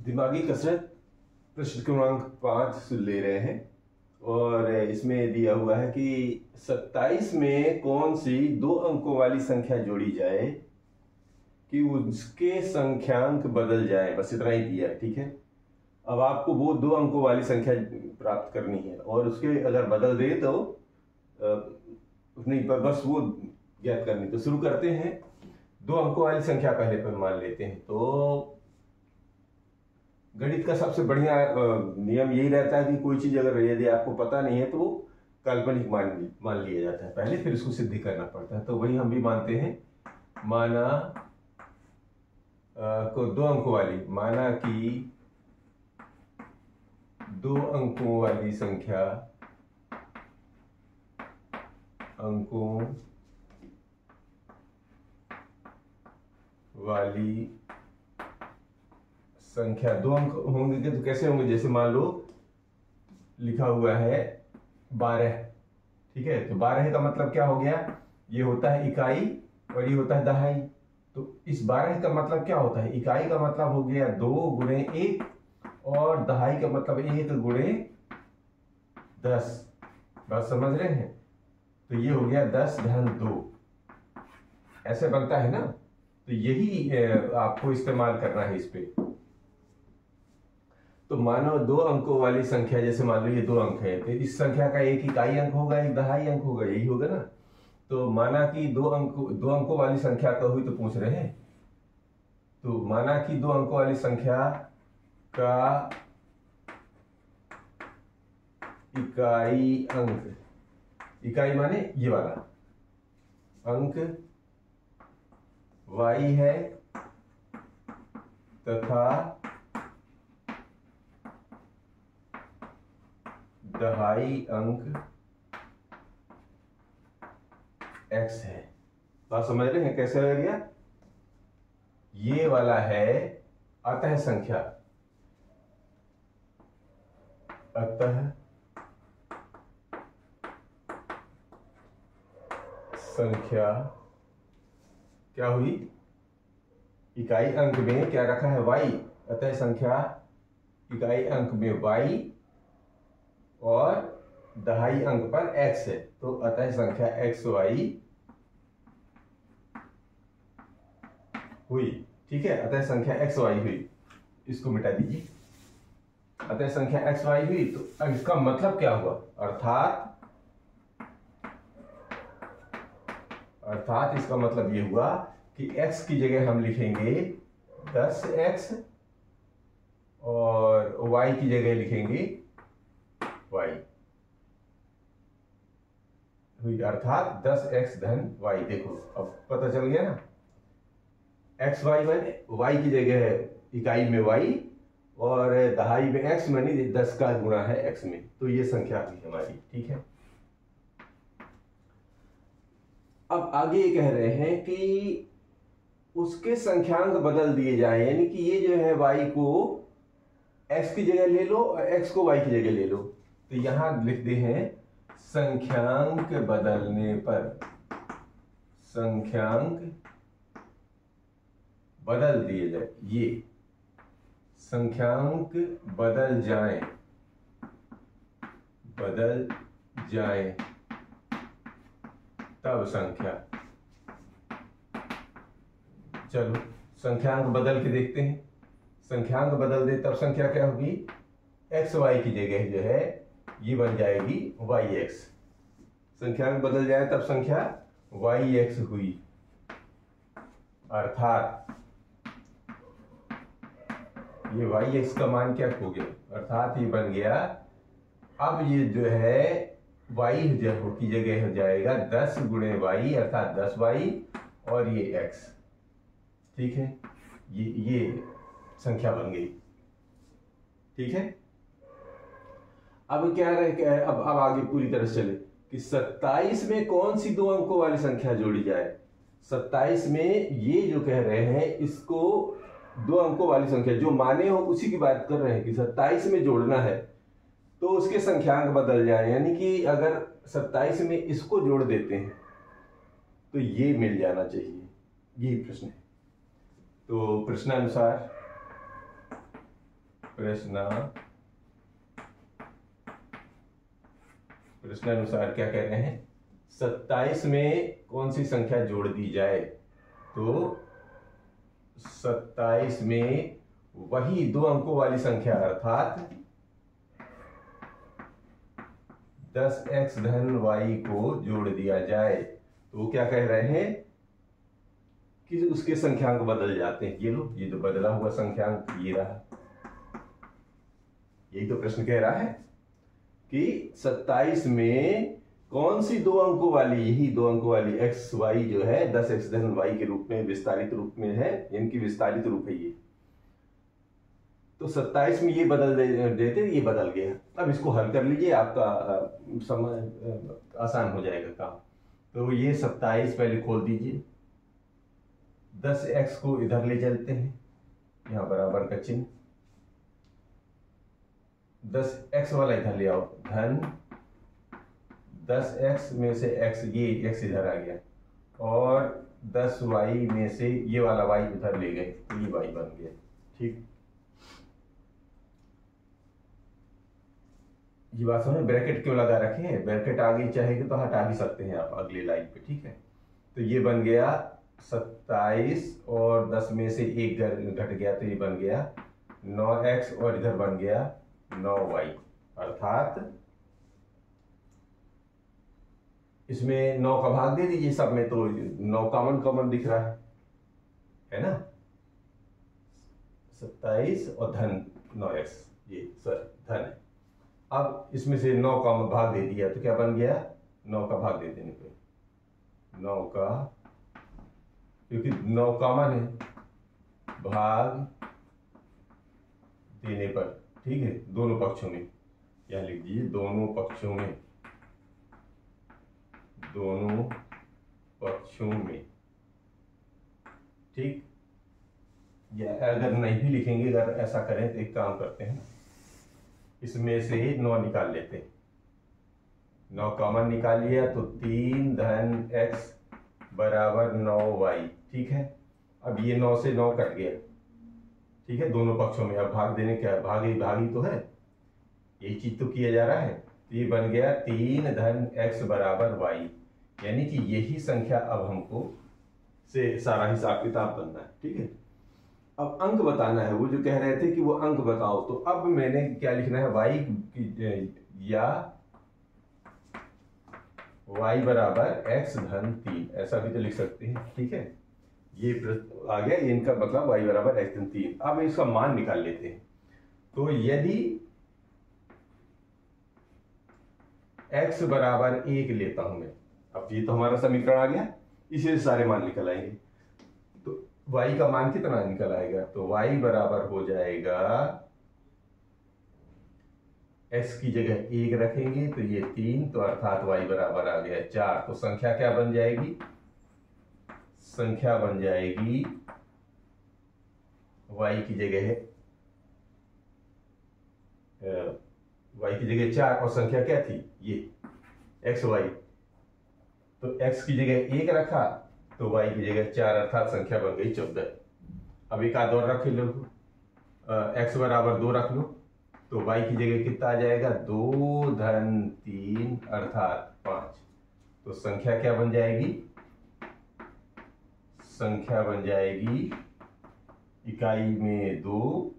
दिमागी कसरत प्रश्न क्रमांक 5 ले रहे हैं और इसमें दिया हुआ है कि 27 में कौन सी 2 अंकों वाली संख्या जोड़ी जाए कि उसके संख्यांक बदल जाए। बस इतना ही दिया है, ठीक है। अब आपको वो 2 अंकों वाली संख्या प्राप्त करनी है और उसके अगर बदल दे तो नहीं, पर बस वो ज्ञात करनी। तो शुरू करते हैं। 2 अंकों वाली संख्या पहले पर मान लेते हैं। तो गणित का सबसे बढ़िया नियम यही रहता है कि कोई चीज अगर यदि आपको पता नहीं है तो वो काल्पनिक मान लिया जाता है पहले, फिर इसको सिद्ध करना पड़ता है। तो वही हम भी मानते हैं। माना को 2 अंकों वाली, माना कि 2 अंकों वाली संख्या अंकों वाली संख्या 2 अंक होंगे तो कैसे होंगे? जैसे मान लो लिखा हुआ है 12, ठीक है। तो 12 का मतलब क्या हो गया? ये होता है इकाई और ये होता है दहाई। तो इस 12 का मतलब क्या होता है? इकाई का मतलब हो गया 2 गुणे 1 और दहाई का मतलब 1 गुणे 10। बात समझ रहे हैं? तो ये हो गया 10 धन 2, ऐसे बनता है ना। तो यही आपको इस्तेमाल करना है इस पे। तो मानो 2 अंकों वाली संख्या, जैसे मान लो ये 2 अंक है, तो इस संख्या का एक इकाई अंक होगा, एक दहाई अंक होगा, यही होगा ना। तो माना कि 2 अंकों वाली संख्या का हुई तो पूछ रहे हैं। तो माना कि 2 अंकों वाली संख्या का इकाई अंक, इकाई माने ये वाला अंक y है तथा दहाई अंक x है। बात समझ रहे हैं कैसे हो गया? ये वाला है अतः संख्या, अतः संख्या क्या हुई? इकाई अंक में क्या रखा है? y। अतः संख्या इकाई अंक में y और दहाई अंक पर x है। तो अतः संख्या xy हुई, ठीक है। अतः संख्या xy हुई, इसको मिटा दीजिए। अतः संख्या xy हुई। तो अब इसका मतलब क्या हुआ? अर्थात इसका मतलब ये हुआ कि x की जगह हम लिखेंगे 10x और y की जगह लिखेंगे y हुई, अर्थात 10x धन y। देखो अब पता चल गया ना। x y माने y की जगह है इकाई में y और दहाई में x मानी 10 का गुणा है x में। तो ये संख्या हुई हमारी, ठीक है। अब आगे ये कह रहे हैं कि उसके संख्यांक बदल दिए जाए, यानी कि ये जो है y को x की जगह ले लो और x को y की जगह ले लो। तो यहां लिखते हैं संख्यांक बदलने पर, संख्यांक बदल दिए जाए, ये संख्यांक बदल जाए तब संख्या। चलो संख्यांक बदल के देखते हैं। संख्यांक बदल दे तब संख्या क्या होगी? एक्स वाई की जगह जो है ये बन जाएगी वाई एक्स। संख्यांक बदल जाए तब संख्या वाई एक्स हुई, अर्थात ये वाई एक्स का मान क्या हो गया? अर्थात ये बन गया, अब ये जो है y की जगह हो जाएगा 10 गुणे y अर्थात 10y और ये x, ठीक है। ये संख्या बन गई, ठीक है। अब क्या रहे? अब आगे पूरी तरह से चले कि 27 में कौन सी 2 अंकों वाली संख्या जोड़ी जाए। 27 में ये जो कह रहे हैं इसको 2 अंकों वाली संख्या जो माने हो उसी की बात कर रहे हैं कि 27 में जोड़ना है तो उसके संख्यांक बदल जाए। यानी कि अगर 27 में इसको जोड़ देते हैं तो ये मिल जाना चाहिए, यही प्रश्न है। तो प्रश्नानुसार प्रश्नानुसार क्या कह रहे हैं, 27 में कौन सी संख्या जोड़ दी जाए? तो 27 में वही 2 अंकों वाली संख्या अर्थात 10x धन y को जोड़ दिया जाए। तो वो क्या कह रहे हैं कि उसके संख्यांक बदल जाते हैं। ये लो, ये तो बदला हुआ संख्यांक ये रहा। यही तो प्रश्न कह रहा है कि 27 में कौन सी 2 अंकों वाली, यही 2 अंकों वाली x y जो है 10x धन y के रूप में विस्तारित रूप में है, इनकी विस्तारित रूप है ये। तो 27 में ये बदल देते, ये बदल गया। अब इसको हल कर लीजिए, आपका समय आसान हो जाएगा काम। तो ये 27 पहले खोल दीजिए, 10x को इधर ले चलते हैं, यहां बराबर का चिन्ह, 10x वाला इधर ले आओ, धन 10x में से x, ये x इधर आ गया, और 10y में से ये वाला y इधर ले गए, तो ये y बन गया। ठीक, ये बात समझ। ब्रैकेट क्यों लगा रखे हैं? ब्रैकेट आगे चाहेंगे तो हटा भी सकते हैं आप अगली लाइन पे। ठीक है, तो ये बन गया 27 और 10 में से 1 घट गया, तो ये बन गया 9x और इधर बन गया 9y, अर्थात इसमें 9 का भाग दे दीजिए सब में, तो 9 कॉमन दिख रहा है ना। 27 और धन 9x, ये सर धन है। अब इसमें से 9 का भाग दे दिया, तो क्या बन गया, 9 का भाग दे देने पे 9 का, क्योंकि 9 कॉमन है, भाग देने पर, ठीक है, दोनों पक्षों में, यहां लिख दीजिए दोनों पक्षों में, दोनों पक्षों में। ठीक, या अगर नहीं भी लिखेंगे, अगर ऐसा करें तो एक काम करते हैं, इसमें से 9 निकाल लेते हैं, 9 कॉमन निकाल लिया, तो 3 धन x बराबर 9y। ठीक है, अब ये 9 से 9 कट गया, ठीक है, दोनों पक्षों में। अब भाग देने क्या, भागी तो है, यही चीज तो किया जा रहा है। तो ये बन गया 3 धन x बराबर y, यानी कि यही संख्या अब हमको से सारा हिसाब किताब करना है। ठीक है, अब अंक बताना है। वो जो कह रहे थे कि वो अंक बताओ, तो अब मैंने क्या लिखना है, या y बराबर x धन 3, ऐसा भी तो लिख सकते हैं। ठीक है, ये आ गया, इनका मतलब y बराबर x धन 3। अब इसका मान निकाल लेते हैं। तो यदि x बराबर 1 लेता हूं मैं, अब ये तो हमारा समीकरण आ गया, इसी से सारे मान निकल आएंगे। तो y का मान कितना निकल आएगा, तो y बराबर हो जाएगा, x की जगह 1 रखेंगे तो ये 3, तो अर्थात y बराबर आ गया 4। तो संख्या क्या बन जाएगी, संख्या बन जाएगी y की जगह y 4, और संख्या क्या थी, ये xy, तो x की जगह 1 रखा तो y की जगह 4, अर्थात संख्या बन गई 14। अब एक आध और रख लो, x बराबर 2 रख लो, तो y की जगह कितना आ जाएगा, 2 धन 3 अर्थात 5। तो संख्या क्या बन जाएगी, संख्या बन जाएगी इकाई में 2,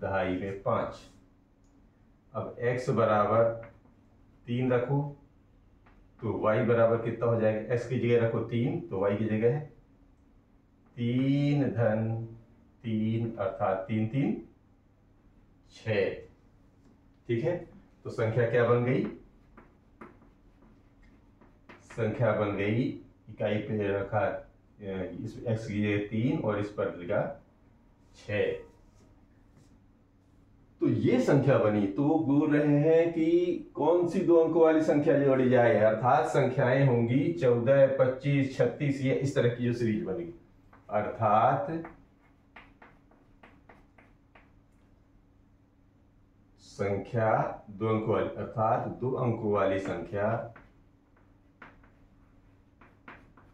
दहाई में 5। अब x बराबर 3 रखो तो y बराबर कितना हो जाएगा, x की जगह रखो 3, तो y की जगह है 3 धन 3 अर्थात 3 3 6। ठीक है, तो संख्या क्या बन गई, संख्या बन गई, इकाई पे रखा इस x की जगह 3 और इस पर लिखा 6, तो ये संख्या बनी। तो वो बोल रहे हैं कि कौन सी 2 अंकों वाली संख्या जोड़ी जाए, अर्थात संख्याएं होंगी 14, 25, 36, ये इस तरह की जो सीरीज बनेगी, अर्थात संख्या 2 अंकों वाली, अर्थात 2 अंकों वाली संख्या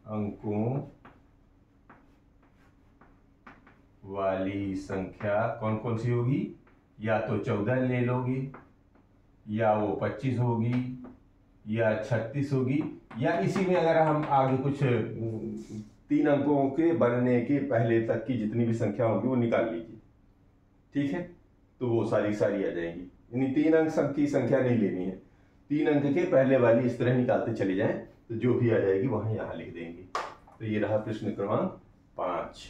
अंकों वाली संख्या कौन कौन सी होगी? या तो 14 ले लोगी, या वो 25 होगी, या 36 होगी, या इसी में अगर हम आगे कुछ 3 अंकों के बनने के पहले तक की जितनी भी संख्या होगी वो निकाल लीजिए। ठीक है, तो वो सारी सारी आ जाएंगी। यानी 3 अंक की संख्या नहीं लेनी है, 3 अंक के पहले वाली इस तरह निकालते चले जाएं, तो जो भी आ जाएगी वहां यहाँ लिख देंगे। तो ये रहा प्रश्न क्रमांक 5।